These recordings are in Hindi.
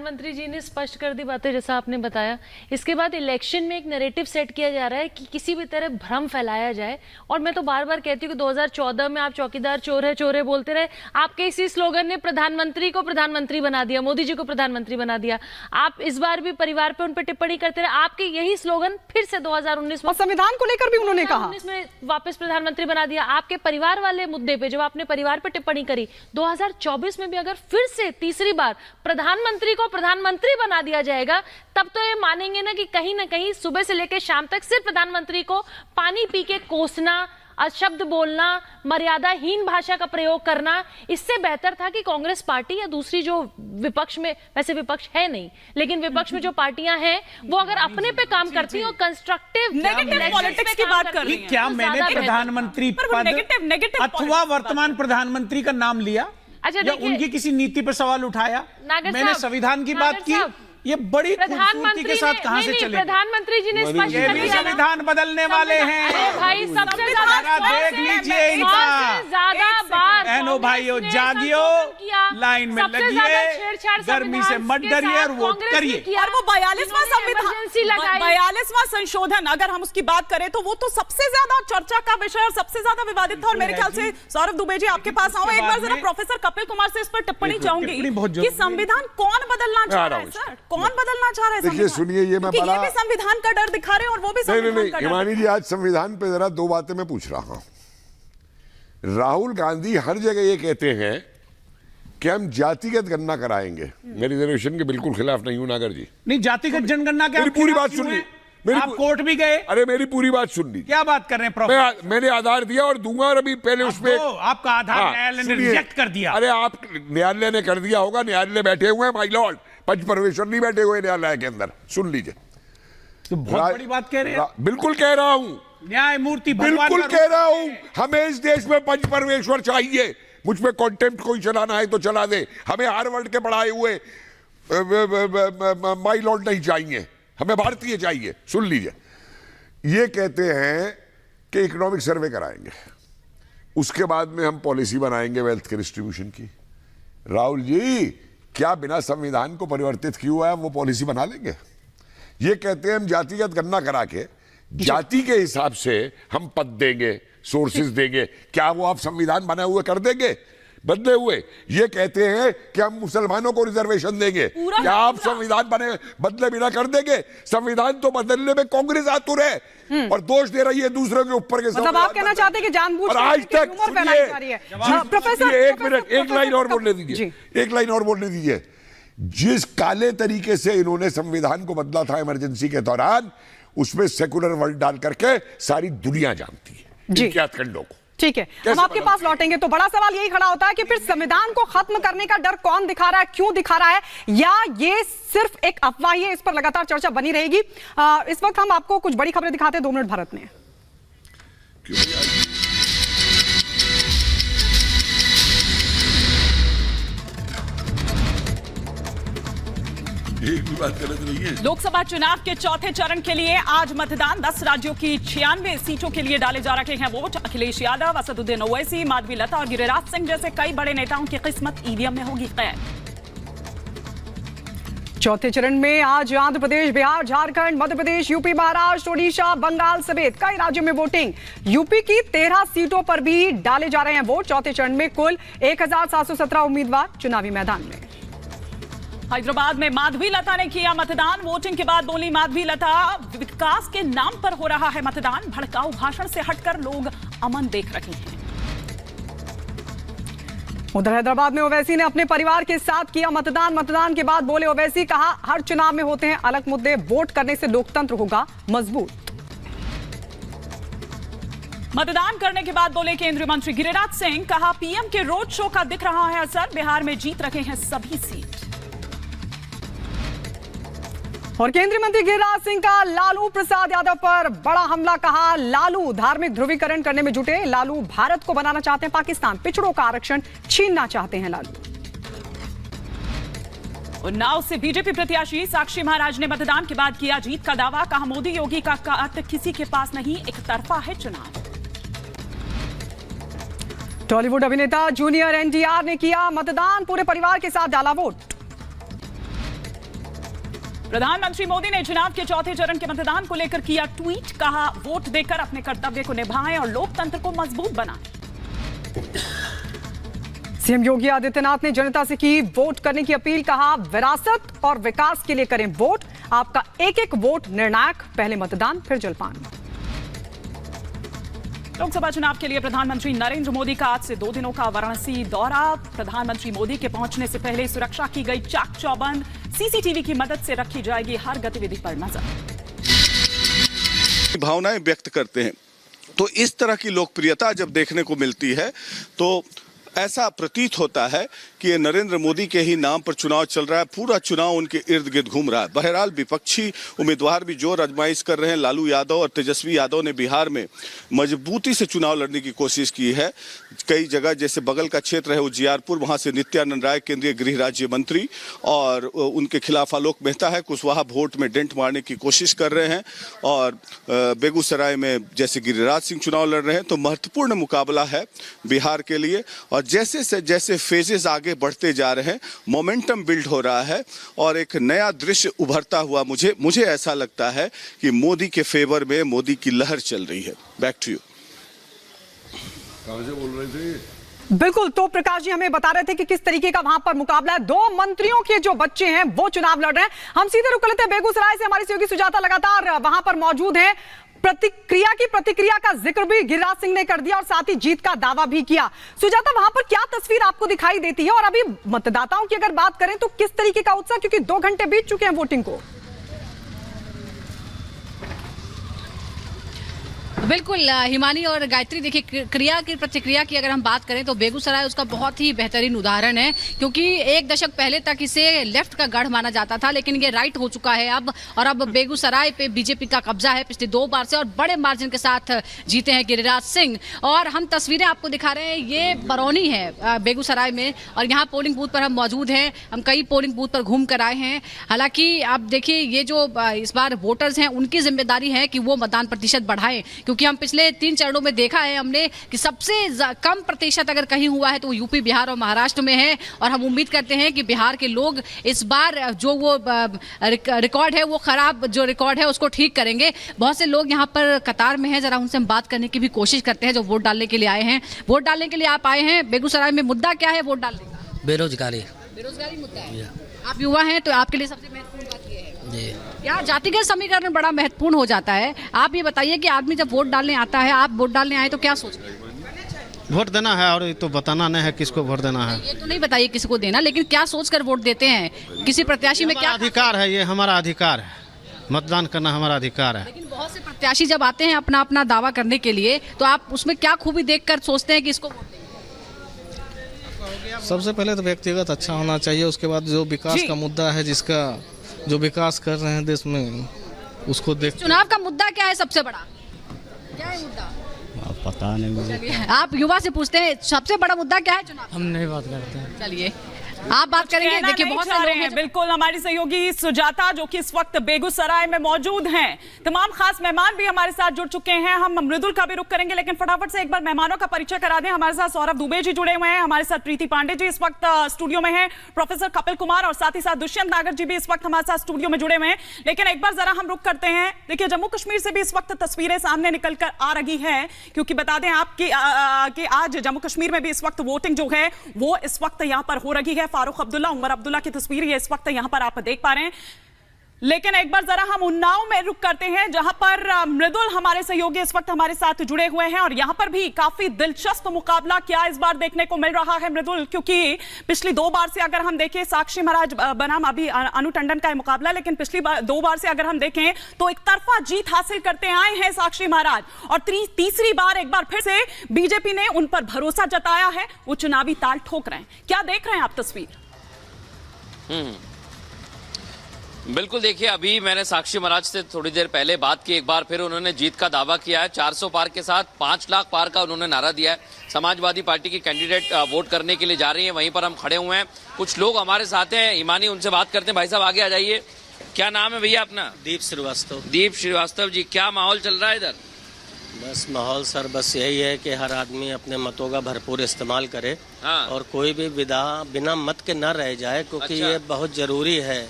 प्रधानमंत्री जी ने स्पष्ट कर दी बातें, जैसा आपने बताया। इसके बाद इलेक्शन में एक नैरेटिव सेट किया जा रहा है कि किसी भी तरह भ्रम फैलाया जाए। और मैं तो बार बार कहती हूँ कि 2014 में आप चौकीदार चोर है बोलते रहे। आपके इसी स्लोगन ने प्रधानमंत्री को प्रधानमंत्री बना दिया, मोदी जी को प्रधानमंत्री बना दिया। आप इस बार भी परिवार पे उन पर टिप्पणी करते रहे। आपके यही स्लोगन फिर से 2019 में, संविधान को लेकर भी उन्होंने कहा, 2019 में वापस प्रधानमंत्री बना दिया। आपके परिवार वाले मुद्दे पे जब आपने परिवार पे टिप्पणी करी, 2024 में भी अगर फिर से तीसरी बार प्रधानमंत्री को प्रधानमंत्री बना दिया जाएगा, तब तो ये मानेंगे ना कि कहीं ना कहीं सुबह से लेकर शाम तक सिर्फ प्रधानमंत्री को पानी पी के कोसना, अशब्द बोलना, मर्यादाहीन भाषा का प्रयोग करना, इससे बेहतर था कि कांग्रेस पार्टी या दूसरी जो विपक्ष में, वैसे विपक्ष है नहीं, लेकिन विपक्ष में जो पार्टियां हैं वो अगर अपने पे काम करती हैं और कंस्ट्रक्टिव नेगेटिव पॉलिटिक्स की बात कर रही हैं। क्या मैंने प्रधानमंत्री पद अथवा वर्तमान प्रधानमंत्री का नाम लिया? अच्छा, या उनकी किसी नीति पर सवाल उठाया? मैंने संविधान की बात की। ये बड़ी खूबसूरती के साथ कहां से चले? प्रधानमंत्री जी ने स्पष्ट कर दिया, संविधान बदलने वाले हैं। भाई सबसे ज्यादा देख लीजिए इनका, ज्यादा बार बहनों भाइयों जागियो, लाइन में लगिए, गर्मी से मत डरिए और वोट करिए। और वो 42वां संविधान, 42वां संशोधन, अगर हम उसकी बात करें तो वो तो सबसे ज्यादा चर्चा का विषय और सबसे ज्यादा विवादित था। और मेरे ख्याल से सौरभ दुबे जी आपके पास आऊं, एक बार जरा प्रोफेसर कपिल कुमार से इस पर टिप्पणी चाहूंगी कि संविधान कौन बदलना चाह रहा है सर, कौन बदलना चाह रहे हैं? देखिए सुनिए, ये मैं बड़ा, ये भी संविधान का डर दिखा रहे हैं और वो भी संविधान का डर। हिमानी जी, आज संविधान पे जरा दो बातें मैं पूछ रहा हूं। राहुल गांधी हर जगह ये कहते हैं कि हम जातिगत गणना कराएंगे। मैं रिजर्वेशन के बिल्कुल खिलाफ नहीं हूं नागर जी। नहीं, जातिगत जनगणना क्या? मेरी पूरी बात सुन ली, आप कोर्ट भी गए? अरे मेरी पूरी बात सुन ली। क्या बात कर रहे हैं प्रोफेसर? मैंने आधार दिया और दूंगा, और अभी पहले उसमें आपका आधार न्यायालय ने रिजेक्ट कर दिया। अरे आप, न्यायालय ने कर दिया होगा, न्यायालय बैठे हुए हैं माय लॉर्ड, पंच परमेश्वर नहीं बैठे हुए न्यायालय के अंदर। सुन लीजिए, तो बहुत बड़ी बात कह रहे हैं। बिल्कुल कह रहा हूं, न्यायमूर्ति बिल्कुल कह रहा हूं। हमें इस देश में पंच परमेश्वर चाहिए। मुझ पे कॉन्टेम्प्ट कोई चलाना है तो चला दे। हमें हार्वर्ड के पढ़ाए हुए माय लॉर्ड नहीं चाहिए, हमें भारतीय चाहिए। सुन लीजिए, ये कहते हैं कि इकोनॉमिक सर्वे कराएंगे, उसके बाद में हम पॉलिसी बनाएंगे वेल्थ के डिस्ट्रीब्यूशन की। राहुल जी, क्या बिना संविधान को परिवर्तित किए हुआ है वो पॉलिसी बना लेंगे? ये कहते हैं हम जातिगत गणना करा के जाति के हिसाब से हम पद देंगे, सोर्सेज देंगे। क्या वो आप संविधान बनाए हुए कर देंगे, बदले हुए? ये कहते हैं कि हम मुसलमानों को रिजर्वेशन देंगे। क्या आप संविधान बदले बिना कर देंगे? संविधान तो बदलने में कांग्रेस आतुर है और दोष दे रही है दूसरों के ऊपर के। मतलब आप कहना चाहते हैं कि जानबूझकर आज तक प्रोफेसर, एक मिनट, एक लाइन और बोलने दीजिए, एक लाइन और बोलने दीजिए। जिस काले तरीके से इन्होंने संविधान को बदला था इमरजेंसी के दौरान, उसमें सेकुलर वर्ड डाल करके सारी दुनिया जानती है इनके हथकंडों को। ठीक है, हम आपके पास लौटेंगे। तो बड़ा सवाल यही खड़ा होता है कि फिर संविधान को खत्म करने का डर कौन दिखा रहा है, क्यों दिखा रहा है, या ये सिर्फ एक अफवाह है? इस पर लगातार चर्चा बनी रहेगी। इस वक्त हम आपको कुछ बड़ी खबरें दिखाते हैं 2 मिनट भारत में। एक भी बात गलत नहीं है। लोकसभा चुनाव के चौथे चरण के लिए आज मतदान। 10 राज्यों की 96 सीटों के लिए डाले जा रहे हैं वोट। अखिलेश यादव, असदुद्दीन ओवैसी, माधवी लता और गिरिराज सिंह जैसे कई बड़े नेताओं की किस्मत ईवीएम में होगी कैद। चौथे चरण में आज आंध्र प्रदेश, बिहार, झारखंड, मध्य प्रदेश, यूपी, महाराष्ट्र, ओडिशा, बंगाल समेत कई राज्यों में वोटिंग। यूपी की 13 सीटों पर भी डाले जा रहे हैं वोट। चौथे चरण में कुल 1717 उम्मीदवार चुनावी मैदान में। हैदराबाद में माधवी लता ने किया मतदान। वोटिंग के बाद बोली माधवी लता, विकास के नाम पर हो रहा है मतदान। भड़काऊ भाषण से हटकर लोग अमन देख रहे हैं। उधर हैदराबाद में ओवैसी ने अपने परिवार के साथ किया मतदान। मतदान के बाद बोले ओवैसी, कहा हर चुनाव में होते हैं अलग मुद्दे, वोट करने से लोकतंत्र होगा मजबूत। मतदान करने के बाद बोले केंद्रीय मंत्री गिरिराज सिंह, कहा पीएम के रोड शो का दिख रहा है असर, बिहार में जीत रहे हैं सभी सीट। और केंद्रीय मंत्री गिरिराज सिंह का लालू प्रसाद यादव पर बड़ा हमला। कहा लालू धार्मिक ध्रुवीकरण करने में जुटे। लालू भारत को बनाना चाहते हैं पाकिस्तान, पिछड़ों का आरक्षण छीनना चाहते हैं लालू। उन्नाव से बीजेपी प्रत्याशी साक्षी महाराज ने मतदान के बाद किया जीत का दावा। कहा मोदी योगी का काट किसी के पास नहीं, एक तरफा है चुनाव। टॉलीवुड अभिनेता जूनियर एनटीआर ने किया मतदान। पूरे परिवार के साथ डाला वोट। प्रधानमंत्री मोदी ने चुनाव के चौथे चरण के मतदान को लेकर किया ट्वीट, कहा वोट देकर अपने कर्तव्य को निभाएं और लोकतंत्र को मजबूत बनाएं। सीएम योगी आदित्यनाथ ने जनता से की वोट करने की अपील, कहा विरासत और विकास के लिए करें वोट, आपका एक एक वोट निर्णायक, पहले मतदान फिर जलपान। लोकसभा चुनाव के लिए प्रधानमंत्री नरेंद्र मोदी का आज से 2 दिनों का वाराणसी दौरा। प्रधानमंत्री मोदी के पहुंचने से पहले सुरक्षा की गई चाक चौबंद, सीसीटीवी की मदद से रखी जाएगी हर गतिविधि पर नजर। भावनाएं व्यक्त करते हैं तो इस तरह की लोकप्रियता जब देखने को मिलती है तो ऐसा प्रतीत होता है कि ये नरेंद्र मोदी के ही नाम पर चुनाव चल रहा है, पूरा चुनाव उनके इर्द गिर्द घूम रहा है। बहरहाल विपक्षी उम्मीदवार भी जोर आजमाइश कर रहे हैं। लालू यादव और तेजस्वी यादव ने बिहार में मजबूती से चुनाव लड़ने की कोशिश की है। कई जगह जैसे बगल का क्षेत्र है उजियारपुर, वहां से नित्यानंद राय केंद्रीय गृह राज्य मंत्री और उनके खिलाफ आलोक मेहता है, कुशवाहा वोट में डेंट मारने की कोशिश कर रहे हैं। और बेगूसराय में जैसे गिरिराज सिंह चुनाव लड़ रहे हैं। तो महत्वपूर्ण मुकाबला है बिहार के लिए और जैसे से जैसे फेजेस आगे बढ़ते जा रहे हैं मोमेंटम बिल्ड हो रहा है और एक नया दृश्य उभरता हुआ मुझे ऐसा लगता है कि मोदी के फेवर में मोदी की लहर चल रही है। Back to you. कहां से बोल रहे थे? बिल्कुल, तो प्रकाश जी हमें बता रहे थे कि किस तरीके का वहां पर मुकाबला है। 2 मंत्रियों के जो बच्चे हैं वो चुनाव लड़ रहे हैं। हम सीधे रुक लेते हैं बेगूसराय से, हमारी सहयोगी सुजाता लगातार वहां पर मौजूद है। प्रतिक्रिया का जिक्र भी गिरिराज सिंह ने कर दिया और साथ ही जीत का दावा भी किया। सुजाता, वहां पर क्या तस्वीर आपको दिखाई देती है और अभी मतदाताओं की अगर बात करें तो किस तरीके का उत्साह, क्योंकि 2 घंटे बीत चुके हैं वोटिंग को? बिल्कुल हिमानी और गायत्री, देखिए प्रतिक्रिया की अगर हम बात करें तो बेगूसराय उसका बहुत ही बेहतरीन उदाहरण है, क्योंकि 1 दशक पहले तक इसे लेफ्ट का गढ़ माना जाता था, लेकिन ये राइट हो चुका है अब। और अब बेगूसराय पे बीजेपी का कब्जा है पिछले 2 बार से और बड़े मार्जिन के साथ जीते हैं गिरिराज सिंह। और हम तस्वीरें आपको दिखा रहे हैं, ये बरौनी है बेगूसराय में और यहाँ पोलिंग बूथ पर हम मौजूद हैं। हम कई पोलिंग बूथ पर घूम कर आए हैं। हालांकि आप देखिए ये जो इस बार वोटर्स हैं उनकी जिम्मेदारी है कि वो मतदान प्रतिशत बढ़ाएं, क्योंकि हम पिछले 3 चरणों में देखा है हमने कि सबसे कम प्रतिशत अगर कहीं हुआ है तो यूपी, बिहार और महाराष्ट्र में है। और हम उम्मीद करते हैं कि बिहार के लोग इस बार जो वो रिकॉर्ड है, वो खराब जो रिकॉर्ड है उसको ठीक करेंगे। बहुत से लोग यहाँ पर कतार में हैं, जरा उनसे हम बात करने की भी कोशिश करते हैं जो वोट डालने के लिए आए हैं। वोट डालने के लिए आप आए हैं बेगूसराय में, मुद्दा क्या है वोट डालने का? बेरोजगारी मुद्दा है। आप युवा हैं तो आपके लिए सबसे महत्वपूर्ण बात ये है क्या जातिगत समीकरण बड़ा महत्वपूर्ण हो जाता है। आप ये बताइए कि आदमी जब वोट डालने आता है, आप वोट डालने आए तो क्या सोचते हैं? वोट देना है और तो बताना नहीं है किसको वोट देना है। ये तो नहीं बताइए किसी को देना, लेकिन क्या सोचकर वोट देते हैं? किसी प्रत्याशी में क्या अधिकार है? ये हमारा अधिकार है, मतदान करना हमारा अधिकार है। लेकिन बहुत से प्रत्याशी जब आते हैं अपना अपना दावा करने के लिए, तो आप उसमें क्या खूबी देखकर सोचते हैं कि इसको वोट देंगे? सबसे पहले तो व्यक्तिगत अच्छा होना चाहिए, उसके बाद जो विकास का मुद्दा है, जिसका जो विकास कर रहे हैं देश में, उसको देख। चुनाव का मुद्दा क्या है सबसे बड़ा? क्या है मुद्दा? पता नहीं मुझे। आप युवा से पूछते हैं सबसे बड़ा मुद्दा क्या है चुनाव? हम नहीं बात करते हैं। चलिए आप बात करेंगे। देखिए बहुत सारे लोग हैं। बिल्कुल, हमारी सहयोगी सुजाता जो कि इस वक्त बेगूसराय में मौजूद हैं। तमाम खास मेहमान भी हमारे साथ जुड़ चुके हैं। हम मृदुल का भी रुख करेंगे, लेकिन फटाफट से एक बार मेहमानों का परिचय करा दें। हमारे साथ सौरभ दुबे जी जुड़े हुए हैं, हमारे साथ प्रीति पांडे जी इस वक्त स्टूडियो में है, प्रोफेसर कपिल कुमार और साथ ही साथ दुष्यंत नागर जी भी इस वक्त हमारे साथ स्टूडियो में जुड़े हुए हैं। लेकिन एक बार जरा हम रुख करते हैं। देखिए जम्मू कश्मीर से भी इस वक्त तस्वीरें सामने निकल कर आ रही है, क्योंकि बता दें आपकी कि आज जम्मू कश्मीर में भी इस वक्त वोटिंग जो है वो इस वक्त यहाँ पर हो रही है। फारूक अब्दुल्ला, उमर अब्दुल्ला की तस्वीर ये इस वक्त यहां पर आप देख पा रहे हैं। लेकिन एक बार जरा हम उन्नाव में रुक करते हैं, जहां पर मृदुल हमारे सहयोगी इस वक्त हमारे साथ जुड़े हुए हैं और यहां पर भी काफी दिलचस्प मुकाबला क्या इस बार देखने को मिल रहा है मृदुल, क्योंकि पिछली 2 बार से अगर हम देखें, साक्षी महाराज बनाम अभी अनु टंडन का मुकाबला, लेकिन पिछली 2 बार से अगर हम देखें तो एक तरफा जीत हासिल करते आए हैं साक्षी महाराज और तीसरी बार एक बार फिर से बीजेपी ने उन पर भरोसा जताया है, वो चुनावी ताल ठोक रहे हैं। क्या देख रहे हैं आप तस्वीर? बिल्कुल, देखिए अभी मैंने साक्षी महाराज से थोड़ी देर पहले बात की, एक बार फिर उन्होंने जीत का दावा किया है। 400 पार के साथ 5 लाख पार का उन्होंने नारा दिया है। समाजवादी पार्टी की कैंडिडेट वोट करने के लिए जा रही है, वहीं पर हम खड़े हुए हैं। कुछ लोग हमारे साथ हैं, ईमानी उनसे बात करते हैं। भाई साहब आगे आ जाइए। क्या नाम है भैया अपना? दीप श्रीवास्तव। दीप श्रीवास्तव जी, क्या माहौल चल रहा है इधर? बस माहौल सर बस यही है कि हर आदमी अपने मतों का भरपूर इस्तेमाल करे। हाँ। और कोई भी बिना मत के न रह जाए, क्योंकि ये बहुत जरूरी है।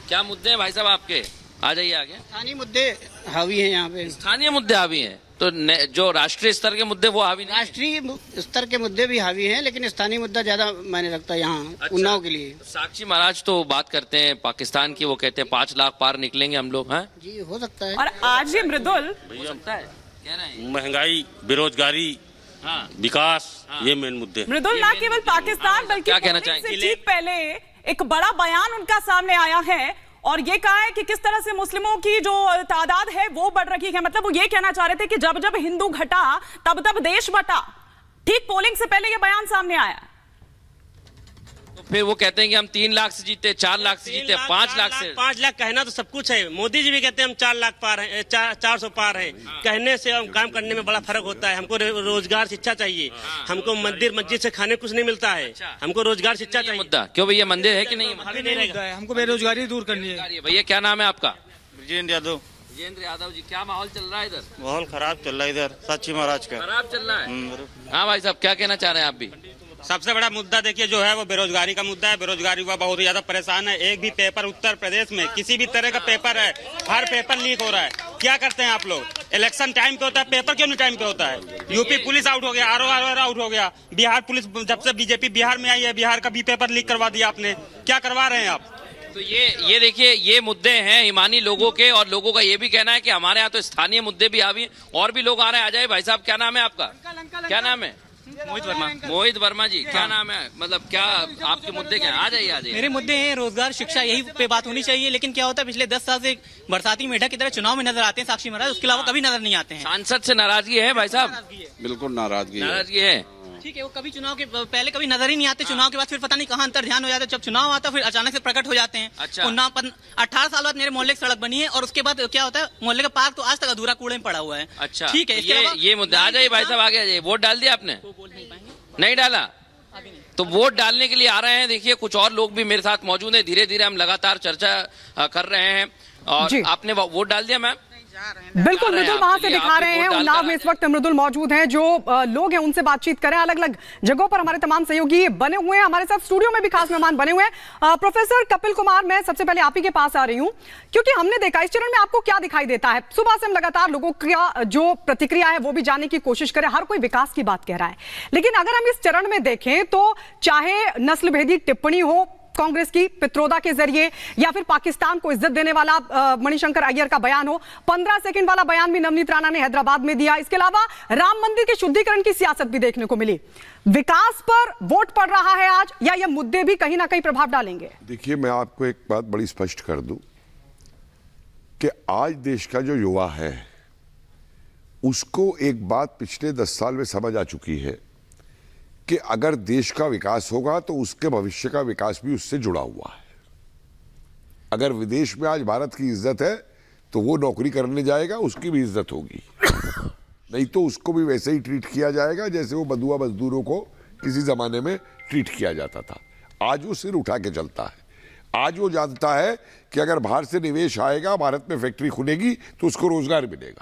क्या मुद्दे हैं भाई साहब आपके? आ जाइए आगे। स्थानीय मुद्दे हावी हैं यहाँ पे। स्थानीय मुद्दे हावी हैं तो जो राष्ट्रीय स्तर के मुद्दे वो हावी नहीं हैं? राष्ट्रीय स्तर के मुद्दे भी हावी हैं, लेकिन स्थानीय मुद्दा ज्यादा मायने रखता है यहाँ उन्नाव के लिए। साक्षी महाराज तो बात करते हैं पाकिस्तान की, वो कहते हैं 5 लाख पार निकलेंगे हम लोग। हैं जी, हो सकता है। और आज भी मृदुल महंगाई, बेरोजगारी, विकास, ये मेन मुद्दे। मृदुल ना केवल पाकिस्तान बल्कि क्या कहना polling से चाहेंगे? ठीक पहले एक बड़ा बयान उनका सामने आया है और ये कहा है कि किस तरह से मुस्लिमों की जो तादाद है वो बढ़ रही है। मतलब वो ये कहना चाह रहे थे कि जब जब हिंदू घटा तब तब देश बटा। ठीक पोलिंग से पहले ये बयान सामने आया। तो फिर वो कहते हैं कि हम 3 लाख से जीते, 4 लाख से जीते, 5 लाख से। 5 लाख कहना तो सब कुछ है। मोदी जी भी कहते हैं हम 4 लाख पार हैं, 400 पार हैं। कहने से हम काम करने में बड़ा फर्क होता है। हमको रोजगार शिक्षा चाहिए। हमको मंदिर मस्जिद से खाने कुछ नहीं मिलता है। हमको रोजगार शिक्षा चाहिए। मुद्दा क्यों भैया, मंदिर है कि नहीं? हमको बेरोजगारी दूर करनी है। भैया क्या नाम है आपका? विजेंद्र यादव। विजेंद्र यादव जी, क्या माहौल चल रहा है इधर? माहौल खराब चल रहा है इधर, साक्षी महाराज का खराब चल रहा है। हाँ भाई साहब, क्या कहना चाह रहे हैं आप भी? सबसे बड़ा मुद्दा देखिए जो है वो बेरोजगारी का मुद्दा है। बेरोजगारी हुआ बहुत ही ज्यादा परेशान है। एक भी पेपर उत्तर प्रदेश में किसी भी तरह का पेपर है, हर पेपर लीक हो रहा है। क्या करते हैं आप लोग? इलेक्शन टाइम पे होता है पेपर, क्यों नहीं टाइम पे होता है? यूपी पुलिस आउट हो गया, आरओआर आउट हो गया। बिहार पुलिस, जब से बीजेपी बिहार में आई है, बिहार का भी पेपर लीक करवा दिया आपने। क्या करवा रहे हैं आप? तो ये देखिए, ये मुद्दे हैं हिमानी लोगों के, और लोगों का ये भी कहना है कि हमारे यहाँ तो स्थानीय मुद्दे भी हावी हैं। और भी लोग आ रहे हैं। आ जाए भाई साहब, क्या नाम है आपका? क्या नाम है? मोहित वर्मा। मोहित वर्मा जी, क्या नाम है? मतलब क्या आपके मुद्दे क्या हैं? आ जाइए आ जाइए। मेरे मुद्दे हैं रोजगार, शिक्षा, यही पे बात होनी चाहिए। लेकिन क्या होता है, पिछले 10 साल से बरसाती मेढक की तरह चुनाव में नजर आते हैं साक्षी महाराज, उसके अलावा कभी नजर नहीं आते हैं। सांसद से नाराजगी है भाई साहब? बिल्कुल नाराजगी है। ठीक है, वो कभी चुनाव के पहले कभी नजर ही नहीं आते। चुनाव के बाद फिर पता नहीं कहाँ अंतर ध्यान हो जाता है। जब चुनाव आता फिर अचानक से प्रकट हो जाते हैं। अच्छा। 18 साल बाद मेरे मोहल्ले की सड़क बनी है और उसके बाद क्या होता है, मोहल्ले का पार्क तो आज तक अधूरा कूड़े में पड़ा हुआ है। अच्छा, ठीक है। ये मुद्दा। आ जाइए भाई साहब, आगे आ जाइए। वोट डाल दिया आपने? नहीं डाला? तो वोट डालने के लिए आ रहे हैं। देखिए, कुछ और लोग भी मेरे साथ मौजूद हैं। धीरे धीरे हम लगातार चर्चा कर रहे हैं। और आपने वोट डाल दिया मैम? बिल्कुल मृदुल वहां से दिखा रहे हैं। उन्नाव में इस वक्त मृदुल मौजूद हैं। जो लोग हैं उनसे बातचीत करें। अलग अलग जगहों पर हमारे तमाम सहयोगी बने हुए हैं। हमारे साथ स्टूडियो में भी खास मेहमान बने हुए हैं। प्रोफेसर कपिल कुमार, मैं सबसे पहले आप ही के पास आ रही हूं, क्योंकि हमने देखा इस चरण में आपको क्या दिखाई देता है। सुबह से हम लगातार लोगों का जो प्रतिक्रिया है वो भी जानने की कोशिश करें। हर कोई विकास की बात कह रहा है, लेकिन अगर हम इस चरण में देखें तो चाहे नस्ल भेदी टिप्पणी हो कांग्रेस की पित्रोदा के जरिए, या फिर पाकिस्तान को इज्जत देने वाला मणिशंकर अय्यर का बयान हो, 15 सेकंड वाला बयान भी नवनीत राणा ने हैदराबाद में दिया। इसके अलावा राम मंदिर के शुद्धिकरण की सियासत भी देखने को मिली। विकास पर वोट पड़ रहा है आज, या ये मुद्दे भी कहीं ना कहीं प्रभाव डालेंगे? देखिए, मैं आपको एक बात बड़ी स्पष्ट कर दूं कि आज देश का जो युवा है उसको एक बात पिछले 10 साल में समझ आ चुकी है कि अगर देश का विकास होगा तो उसके भविष्य का विकास भी उससे जुड़ा हुआ है। अगर विदेश में आज भारत की इज्जत है तो वो नौकरी करने जाएगा, उसकी भी इज्जत होगी। नहीं तो उसको भी वैसे ही ट्रीट किया जाएगा जैसे वो बंधुआ मजदूरों को किसी जमाने में ट्रीट किया जाता था। आज वो सिर उठा के चलता है। आज वो जानता है कि अगर बाहर से निवेश आएगा, भारत में फैक्ट्री खुलेगी तो उसको रोजगार मिलेगा।